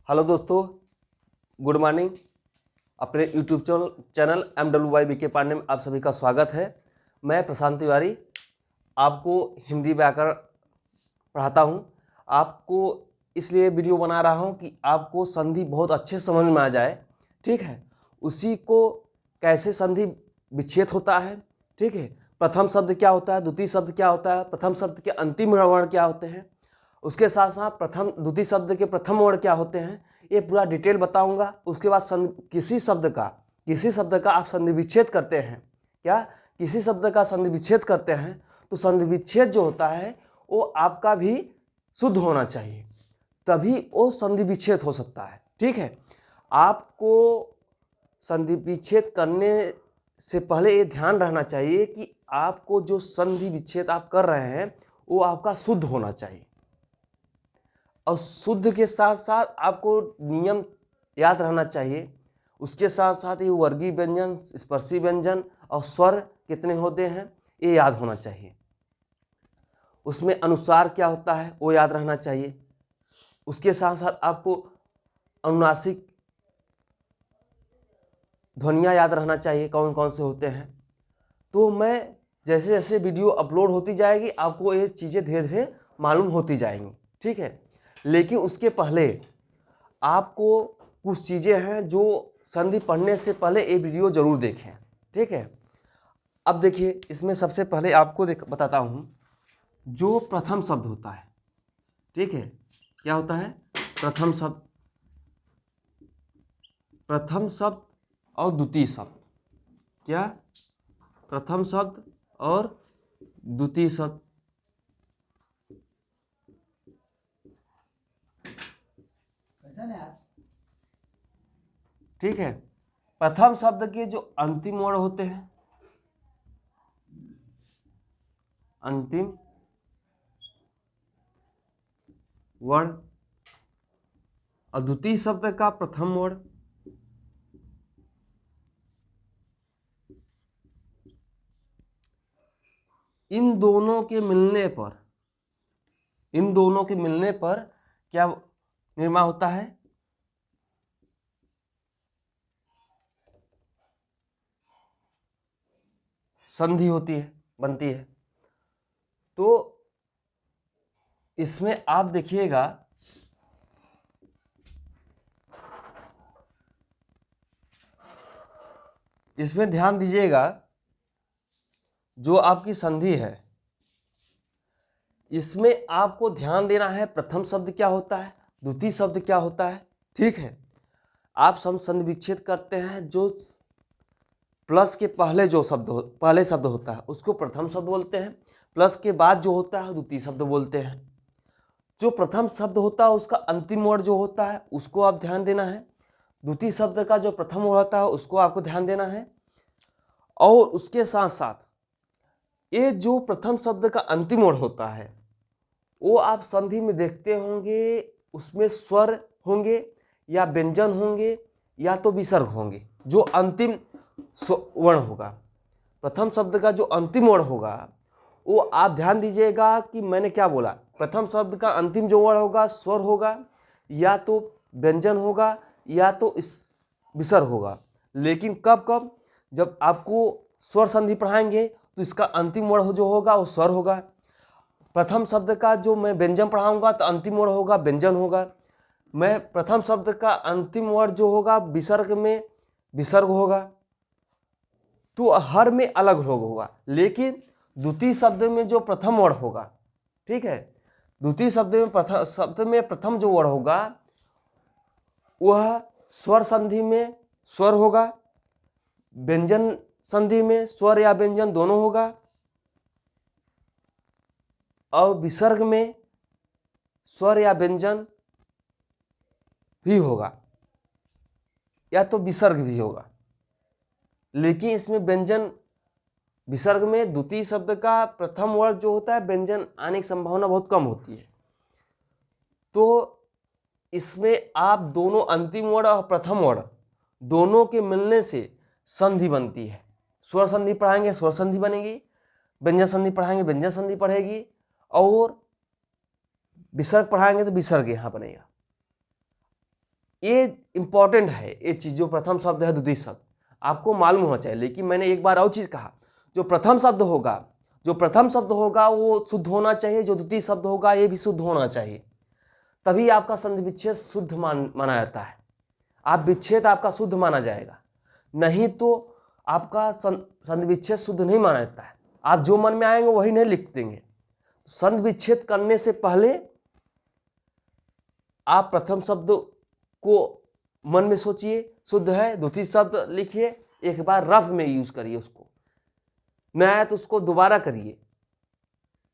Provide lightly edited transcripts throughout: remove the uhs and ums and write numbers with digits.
Hello दोस्तों, good morning. अपने YouTube channel MWY Pandey में आप सभी का स्वागत है। मैं प्रशांत तिवारी आपको हिंदी व्याकरण पढ़ाता हूं। आपको इसलिए वीडियो बना रहा हूं कि आपको संधि बहुत अच्छे से समझ में आ जाए। ठीक है, उसी को कैसे संधि विच्छेद होता है, ठीक है, प्रथम शब्द क्या होता है, द्वितीय शब्द क्या होता है, प्रथम शब्द के अंतिम वर्ण क्या होते हैं, उसके साथ साथ द्वितीय शब्द के प्रथम वर्ण क्या होते हैं, ये पूरा डिटेल बताऊंगा। उसके बाद किसी शब्द का आप संधि विच्छेद करते हैं क्या, किसी शब्द का संधि विच्छेद करते हैं तो संधि विच्छेद जो होता है वो आपका भी शुद्ध होना चाहिए, तभी वो संधि विच्छेद हो सकता है। ठीक है, आपको संधि विच्छेद करने से पहले ये ध्यान रहना चाहिए कि आपको जो संधि विच्छेद आप कर रहे हैं वो आपका शुद्ध होना चाहिए। और शुद्ध के साथ साथ आपको नियम याद रहना चाहिए। उसके साथ साथ ये वर्गीय व्यंजन, स्पर्शी व्यंजन और स्वर कितने होते हैं ये याद होना चाहिए। उसमें अनुस्वार क्या होता है वो याद रहना चाहिए। उसके साथ साथ आपको अनुनासिक ध्वनियाँ याद रहना चाहिए, कौन कौन से होते हैं। तो मैं जैसे जैसे वीडियो अपलोड होती जाएगी आपको ये चीज़ें धीरे धीरे मालूम होती जाएंगी। ठीक है, लेकिन उसके पहले आपको कुछ चीज़ें हैं जो संधि पढ़ने से पहले ये वीडियो जरूर देखें। ठीक है, अब देखिए, इसमें सबसे पहले आपको बताता हूँ जो प्रथम शब्द होता है। ठीक है, क्या होता है, प्रथम शब्द और द्वितीय शब्द। क्या, प्रथम शब्द और द्वितीय शब्द। ठीक है, प्रथम शब्द के जो अंतिम वर्ण होते हैं, अंतिम वर्ण, और द्वितीय शब्द का प्रथम वर्ण, इन दोनों के मिलने पर क्या निर्माण होता है, संधि होती है, बनती है। तो इसमें आप देखिएगा, इसमें ध्यान दीजिएगा, जो आपकी संधि है इसमें आपको ध्यान देना है प्रथम शब्द क्या होता है, द्वितीय शब्द क्या होता है। ठीक है, आप संधि विच्छेद करते हैं, जो प्लस के पहले पहले शब्द होता है उसको प्रथम शब्द बोलते हैं, प्लस के बाद जो होता है द्वितीय शब्द बोलते हैं। जो प्रथम शब्द होता है उसका अंतिम वर्ण जो होता है उसको आप ध्यान देना है, द्वितीय शब्द का जो प्रथम वर्ण होता है उसको आपको ध्यान देना है। और उसके साथ साथ ये जो प्रथम शब्द का अंतिम वर्ण होता है वो आप संधि में देखते होंगे, उसमें स्वर होंगे या व्यंजन होंगे या तो विसर्ग होंगे। जो अंतिम वर्ण होगा, प्रथम शब्द का जो अंतिम वर्ण होगा वो आप ध्यान दीजिएगा कि मैंने क्या बोला, प्रथम शब्द का अंतिम जो वर्ण होगा स्वर होगा या तो व्यंजन होगा या तो इस विसर्ग होगा। लेकिन कब कब, जब आपको स्वर संधि पढ़ाएंगे तो इसका अंतिम वर्ण जो होगा वो स्वर होगा। प्रथम शब्द का जो मैं व्यंजन पढ़ाऊंगा तो अंतिम वर्ण होगा व्यंजन होगा। मैं प्रथम शब्द का अंतिम वर्ण जो होगा विसर्ग में विसर्ग होगा। तो हर में अलग अलग होगा, लेकिन द्वितीय शब्द में जो प्रथम वर्ण होगा, ठीक है, द्वितीय शब्द में प्रथम जो वर्ण होगा वह स्वर संधि में स्वर होगा, व्यंजन संधि में स्वर या व्यंजन दोनों होगा, और विसर्ग में स्वर या व्यंजन भी होगा या तो विसर्ग भी होगा। लेकिन इसमें व्यंजन विसर्ग में द्वितीय शब्द का प्रथम वर्ण जो होता है व्यंजन आने की संभावना बहुत कम होती है। तो इसमें आप दोनों अंतिम वर्ण और प्रथम वर्ण दोनों के मिलने से संधि बनती है। स्वर संधि पढ़ाएंगे स्वर संधि बनेगी, व्यंजन संधि पढ़ाएंगे व्यंजन संधि पढ़ेगी, और विसर्ग पढ़ाएंगे तो विसर्ग यहाँ बनेगा। ये इंपॉर्टेंट है, ये चीज़ जो प्रथम शब्द है द्वितीय शब्द आपको मालूम होना चाहिए। लेकिन मैंने एक बार और चीज़ कहा, जो प्रथम शब्द होगा वो शुद्ध होना चाहिए, जो द्वितीय शब्द होगा ये भी शुद्ध होना चाहिए, तभी आपका संधि विच्छेद शुद्ध माना जाता है। आप विच्छेद आपका शुद्ध माना जाएगा, नहीं तो आपका संधि विच्छेद शुद्ध नहीं माना जाता है। आप जो मन में आएंगे वही नहीं लिख देंगे। संधि विच्छेद करने से पहले आप प्रथम शब्द को मन में सोचिए शुद्ध है, द्वितीय शब्द लिखिए, एक बार रफ में यूज करिए उसको, न आए तो उसको दोबारा करिए।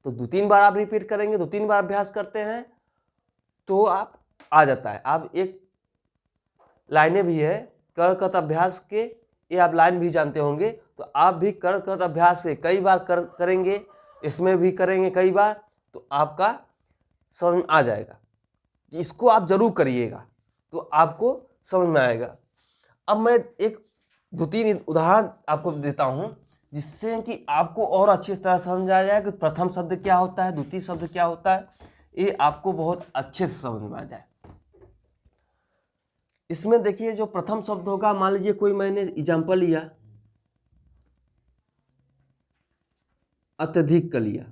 तो 2-3 बार आप रिपीट करेंगे, 2-3 बार अभ्यास करते हैं तो आप आ जाता है। आप एक लाइनें भी है कर कत अभ्यास के, ये आप लाइन भी जानते होंगे, तो आप भी कर कत अभ्यास से कई बार करेंगे, इसमें भी करेंगे कई बार, तो आपका समझ में आ जाएगा। इसको आप जरूर करिएगा तो आपको समझ में आएगा। अब मैं एक 2-3 उदाहरण आपको देता हूँ जिससे कि आपको और अच्छी तरह समझ आ जाए कि प्रथम शब्द क्या होता है, द्वितीय शब्द क्या होता है, ये आपको बहुत अच्छे से समझ में आ जाए। इसमें देखिए जो प्रथम शब्द होगा, मान लीजिए कोई मैंने एग्जाम्पल लिया अत्यधिक का लिया,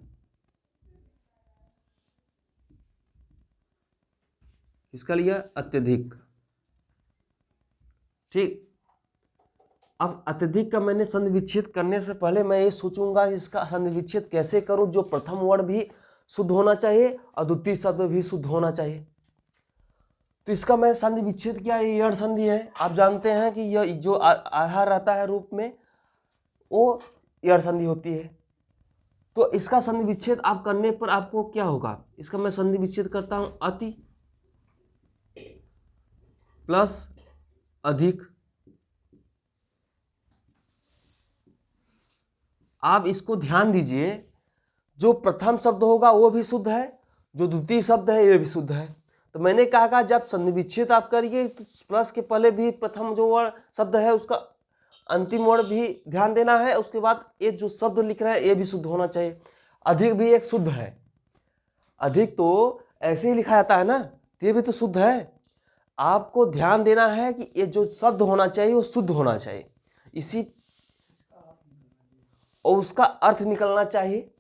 इसका लिया अत्यधिक, ठीक। अब अत्यधिक का मैंने संधि विच्छेद करने से पहले मैं ये सोचूंगा इसका संधि विच्छेद कैसे करूं जो प्रथम वर्ण भी शुद्ध होना चाहिए और द्वितीय शब्द भी शुद्ध होना चाहिए। तो इसका मैं संधि विच्छेद क्या है, यण संधि है। आप जानते हैं कि यह जो आधार रहता है रूप में वो यण संधि होती है। तो इसका संधि विच्छेद आप करने पर आपको क्या होगा, इसका मैं संधि विच्छेद करता हूं, अति प्लस अधिक। आप इसको ध्यान दीजिए, जो प्रथम शब्द होगा वो भी शुद्ध है, जो द्वितीय शब्द है ये भी शुद्ध है। तो मैंने कहा जब संधि विच्छेद आप करिए तो प्लस के पहले भी प्रथम जो वर्ण शब्द है उसका अंतिम वर्ण भी ध्यान देना है, उसके बाद ये जो शब्द लिख रहे हैं ये भी शुद्ध होना चाहिए। अधिक भी एक शुद्ध है, अधिक तो ऐसे ही लिखा जाता है ना, ये भी तो शुद्ध है। आपको ध्यान देना है कि ये जो शब्द होना चाहिए वो शुद्ध होना चाहिए, इसी और उसका अर्थ निकलना चाहिए।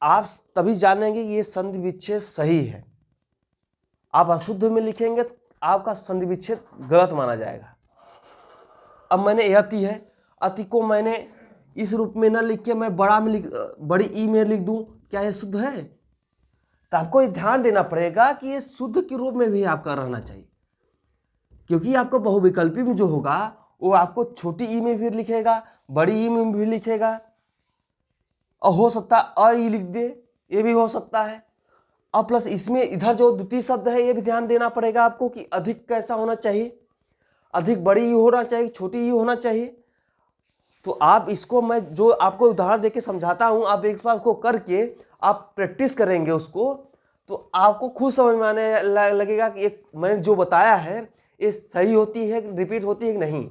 आप तभी जानेंगे कि ये संधि विच्छेद सही है। आप अशुद्ध में लिखेंगे तो आपका संधि विच्छेद गलत माना जाएगा। अब मैंने अति है, अति को मैंने इस रूप में न लिख के मैं बड़ी ई में लिख दूं, क्या ये शुद्ध है? तो आपको ये ध्यान देना पड़ेगा कि ये शुद्ध के रूप में भी आपका रहना चाहिए, क्योंकि आपको बहुविकल्पी में जो होगा वो आपको छोटी ई में भी लिखेगा, बड़ी ई में भी लिखेगा, और हो सकता है अ ई लिख दे, ये भी हो सकता है। और प्लस इसमें इधर जो द्वितीय शब्द है ये भी ध्यान देना पड़ेगा आपको कि अधिक कैसा होना चाहिए, अधिक बड़ी ई होना चाहिए, छोटी ई होना चाहिए। तो आप इसको मैं जो आपको उदाहरण देके समझाता हूं, आप एक बार उसको करके आप प्रैक्टिस करेंगे उसको, तो आपको खुद समझ में आने लगेगा कि एक मैंने जो बताया है ये सही होती है, रिपीट होती है कि नहीं,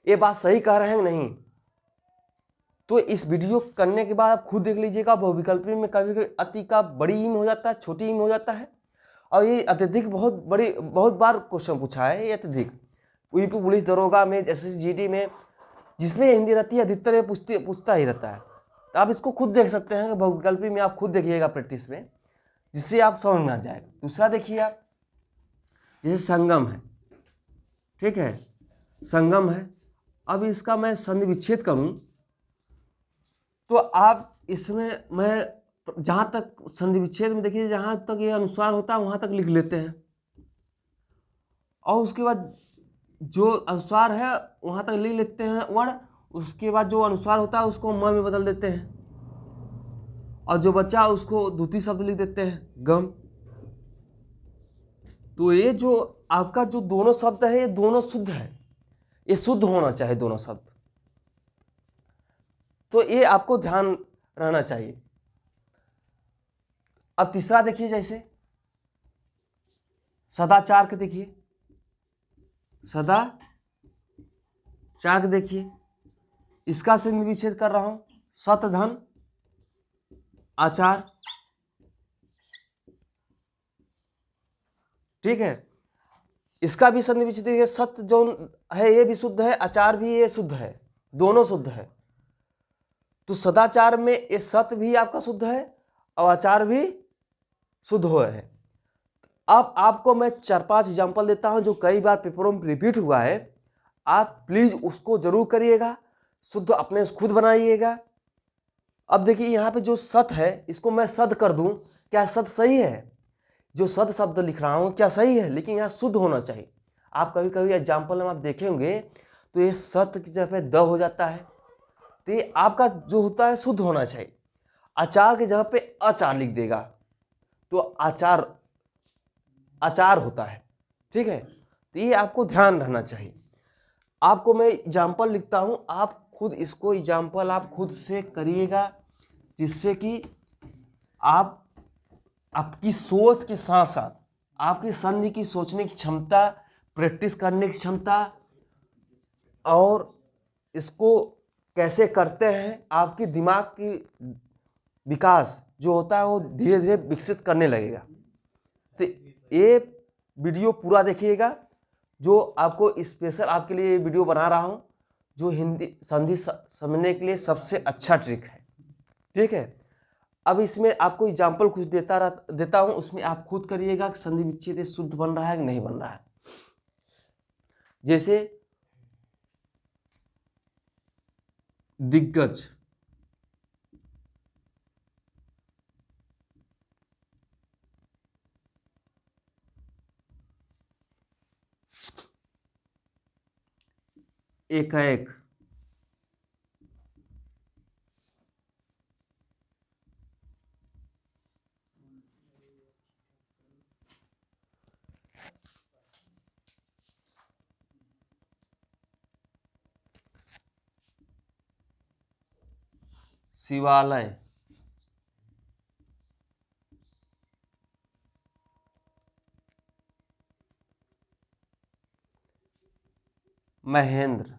ये बात सही कह रहे हैं नहीं। तो इस वीडियो करने के बाद आप खुद देख लीजिएगा। बहुविकल्पी में कभी कभी अति का बड़ी ई में हो जाता है, छोटी ई में हो जाता है, और ये अत्यधिक बहुत बार क्वेश्चन पूछा है। ये अत्यधिक यूपी पुलिस दरोगा में, SSGT में जिसमें हिंदी रहती है अधिकतर ये पूछता ही रहता है। तो आप इसको खुद देख सकते हैं, बहुविकल्पी में आप खुद देखिएगा प्रैक्टिस में, जिससे आप समझ में आ जाएगा। दूसरा देखिए आप, जैसे संगम है, ठीक है, संगम है। अब इसका मैं संधि विच्छेद करूं तो आप इसमें मैं जहां तक संधि विच्छेद में देखिए जहां तक ये अनुस्वार होता है वहां तक लिख लेते हैं, और उसके बाद जो अनुस्वार है वहां तक लिख लेते हैं वर्ण, उसके बाद जो अनुस्वार होता है उसको म में बदल देते हैं, और जो बचा उसको द्वितीय शब्द लिख देते हैं गम। तो ये जो आपका जो दोनों शब्द है ये दोनों शुद्ध है, ये शुद्ध होना चाहिए दोनों शब्द। तो ये आपको ध्यान रहना चाहिए। अब तीसरा देखिए, जैसे सदाचार के देखिए, सदाचार के देखिए, इसका संधि विच्छेद कर रहा हूं, सत धन आचार, ठीक है। इसका भी संधि विच्छेद देखिए, सत्य जो है ये भी शुद्ध है, आचार भी ये शुद्ध है, दोनों शुद्ध है। तो सदाचार में ये सत्य भी आपका शुद्ध है और आचार भी शुद्ध हो है। अब आपको मैं 4-5 एग्जाम्पल देता हूं जो कई बार पेपरों में रिपीट हुआ है, आप प्लीज उसको जरूर करिएगा, शुद्ध अपने से खुद बनाइएगा। अब देखिए यहाँ पे जो सत है इसको मैं सद कर दूं, क्या सत सही है? जो सद शब्द लिख रहा हूं क्या सही है? लेकिन यहाँ शुद्ध होना चाहिए। आप कभी कभी एग्जाम्पल में आप देखेंगे तो ये सत की जगह द हो जाता है, तो ये आपका जो होता है शुद्ध होना चाहिए। आचार की जगह पे अचार लिख देगा तो आचार आचार होता है, ठीक है। तो ये आपको ध्यान रहना चाहिए। आपको मैं एग्जाम्पल लिखता हूं, आप खुद इसको एग्जाम्पल आप खुद से करिएगा, जिससे कि आप आपकी सोच के साथ साथ आपकी संधि की सोचने की क्षमता, प्रैक्टिस करने की क्षमता और इसको कैसे करते हैं, आपकी दिमाग की विकास जो होता है वो धीरे धीरे विकसित करने लगेगा। तो ये वीडियो पूरा देखिएगा, जो आपको स्पेशल आपके लिए वीडियो बना रहा हूँ, जो हिंदी संधि समझने के लिए सबसे अच्छा ट्रिक है, ठीक है। अब इसमें आपको एग्जाम्पल कुछ देता हूँ, उसमें आप खुद करिएगा कि संधि विच्छेद शुद्ध बन रहा है कि नहीं बन रहा है। जैसे दिग्गज, एकाएक, शिवालय, महेंद्र,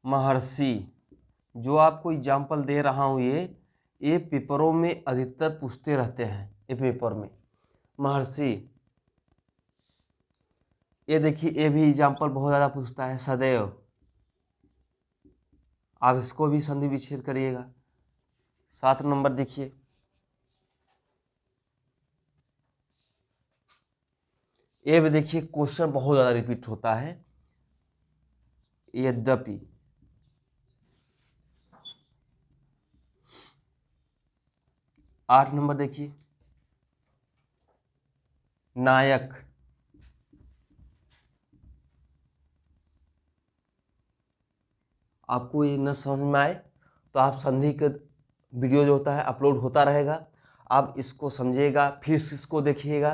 महर्षि। जो आपको एग्जाम्पल दे रहा हूँ ये पेपरों में अधिकतर पूछते रहते हैं, ये पेपर में महर्षि। ये देखिए ये भी एग्जाम्पल बहुत ज़्यादा पूछता है, सदैव। आप इसको भी संधि विच्छेद करिएगा। 7 नंबर देखिए, ये भी देखिए क्वेश्चन बहुत ज़्यादा रिपीट होता है, यद्यपि। 8 नंबर देखिए, नायक। आपको ये न समझ में आए तो आप संधि का वीडियो जो होता है अपलोड होता रहेगा, आप इसको समझिएगा, फिर से इसको देखिएगा,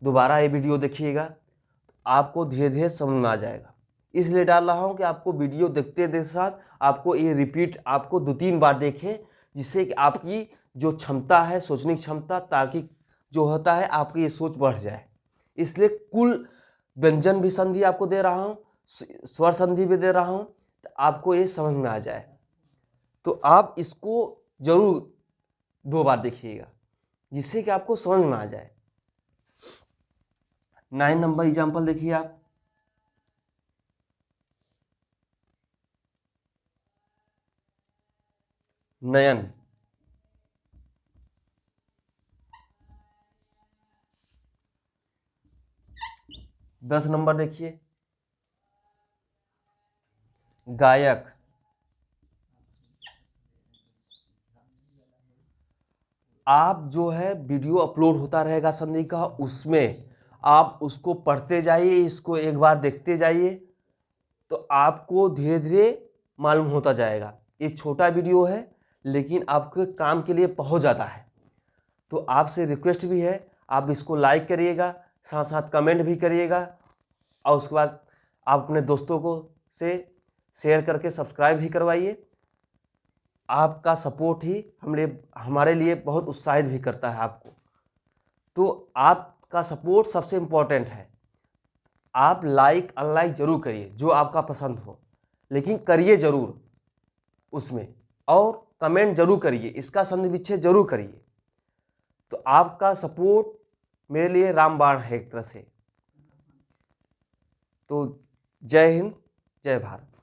दोबारा ये वीडियो देखिएगा, तो आपको धीरे धीरे समझ में आ जाएगा। इसलिए डाल रहा हूँ कि आपको वीडियो देखते साथ आपको ये रिपीट आपको 2-3 बार देखें, जिससे कि आपकी जो क्षमता है, सोचने की क्षमता, ताकि जो होता है आपकी ये सोच बढ़ जाए। इसलिए कुल व्यंजन भी संधि आपको दे रहा हूँ, स्वर संधि भी दे रहा हूँ, तो आपको ये समझ में आ जाए। तो आप इसको जरूर 2 बार देखिएगा, जिससे कि आपको समझ में आ जाए। 9 नंबर एग्जाम्पल देखिए आप, नयन। 10 नंबर देखिए, गायक। आप जो है वीडियो अपलोड होता रहेगा संधि का, उसमें आप उसको पढ़ते जाइए, इसको एक बार देखते जाइए, तो आपको धीरे धीरे मालूम होता जाएगा। ये छोटा वीडियो है लेकिन आपके काम के लिए पहुंच जाता है। तो आपसे रिक्वेस्ट भी है, आप इसको लाइक करिएगा, साथ साथ कमेंट भी करिएगा, और उसके बाद आप अपने दोस्तों को से शेयर करके सब्सक्राइब भी करवाइए। आपका सपोर्ट ही हमारे लिए बहुत उत्साहित भी करता है आपको। तो आपका सपोर्ट सबसे इम्पोर्टेंट है। आप लाइक अनलाइक जरूर करिए जो आपका पसंद हो। लेकिन करिए जरूर उसमें, और कमेंट जरूर करिए, इसका संधि विच्छेद जरूर करिए। तो आपका सपोर्ट मेरे लिए रामबाण है एक तरह से। तो जय हिंद, जय भारत।